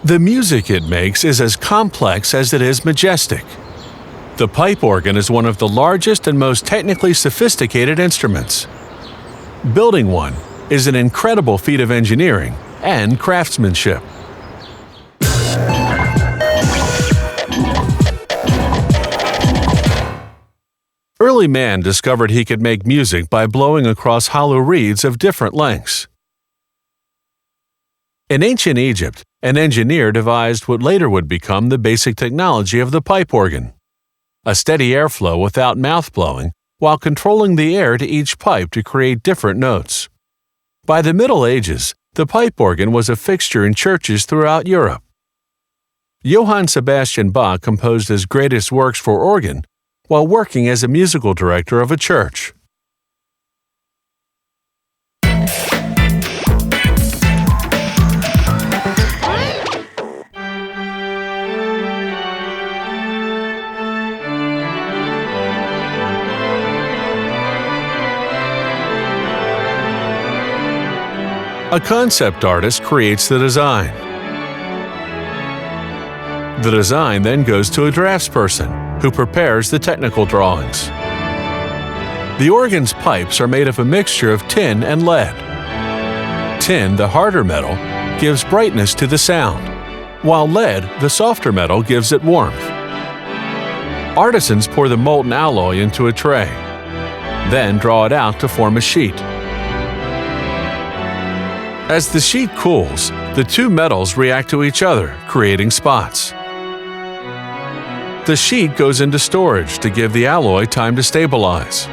The music it makes is as complex as it is majestic. The pipe organ is one of the largest and most technically sophisticated instruments. Building one is an incredible feat of engineering and craftsmanship. Early man discovered he could make music by blowing across hollow reeds of different lengths. In ancient Egypt, an engineer devised what later would become the basic technology of the pipe organ: a steady airflow without mouth blowing, while controlling the air to each pipe to create different notes. By the Middle Ages, the pipe organ was a fixture in churches throughout Europe. Johann Sebastian Bach composed his greatest works for organ while working as a musical director of a church. A concept artist creates the design. The design then goes to a draftsperson, who prepares the technical drawings. The organ's pipes are made of a mixture of tin and lead. Tin, the harder metal, gives brightness to the sound, while lead, the softer metal, gives it warmth. Artisans pour the molten alloy into a tray, then draw it out to form a sheet. As the sheet cools, the two metals react to each other, creating spots. The sheet goes into storage to give the alloy time to stabilize.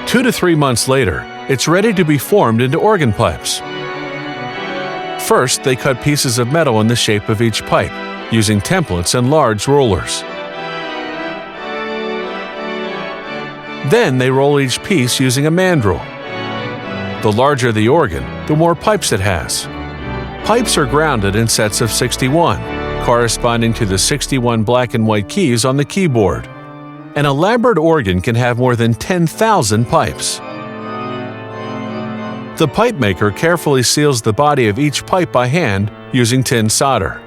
2 to 3 months later, it's ready to be formed into organ pipes. First, they cut pieces of metal in the shape of each pipe, using templates and large rulers. Then they roll each piece using a mandrel. The larger the organ, the more pipes it has. Pipes are grounded in sets of 61, corresponding to the 61 black and white keys on the keyboard. An elaborate organ can have more than 10,000 pipes. The pipe maker carefully seals the body of each pipe by hand using tin solder.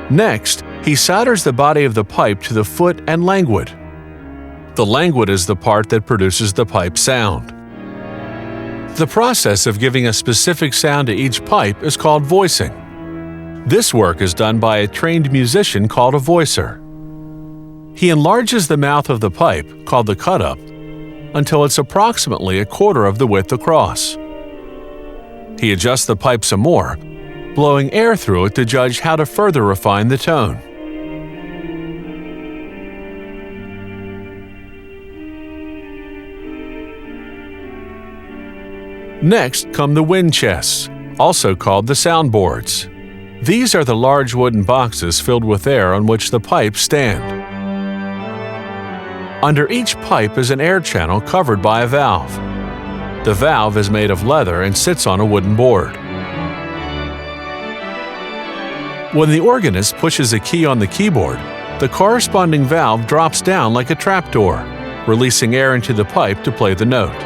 Next, he solders the body of the pipe to the foot and languid. The languid is the part that produces the pipe sound. The process of giving a specific sound to each pipe is called voicing. This work is done by a trained musician called a voicer. He enlarges the mouth of the pipe, called the cut-up, until it's approximately a quarter of the width across. He adjusts the pipe some more, blowing air through it to judge how to further refine the tone. Next come the wind chests, also called the soundboards. These are the large wooden boxes filled with air on which the pipes stand. Under each pipe is an air channel covered by a valve. The valve is made of leather and sits on a wooden board. When the organist pushes a key on the keyboard, the corresponding valve drops down like a trapdoor, releasing air into the pipe to play the note.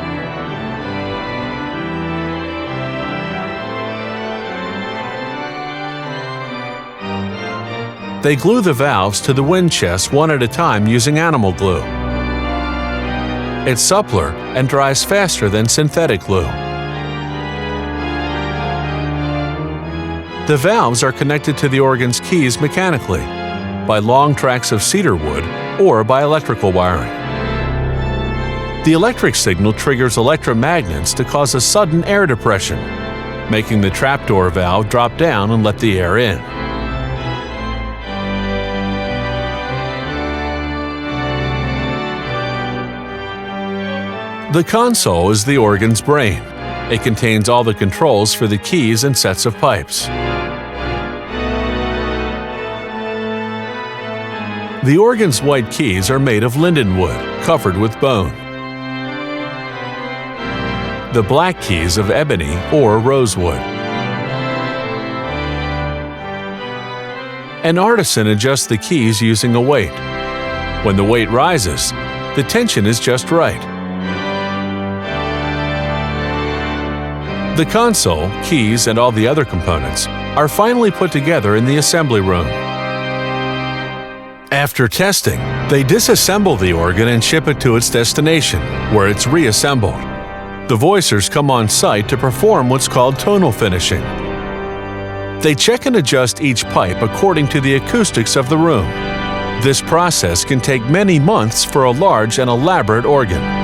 They glue the valves to the wind chest one at a time using animal glue. It's suppler and dries faster than synthetic glue. The valves are connected to the organ's keys mechanically, by long tracks of cedar wood or by electrical wiring. The electric signal triggers electromagnets to cause a sudden air depression, making the trapdoor valve drop down and let the air in. The console is the organ's brain. It contains all the controls for the keys and sets of pipes. The organ's white keys are made of lindenwood, covered with bone. The black keys of ebony or rosewood. An artisan adjusts the keys using a weight. When the weight rises, the tension is just right. The console, keys, and all the other components are finally put together in the assembly room. After testing, they disassemble the organ and ship it to its destination, where it's reassembled. The voicers come on site to perform what's called tonal finishing. They check and adjust each pipe according to the acoustics of the room. This process can take many months for a large and elaborate organ.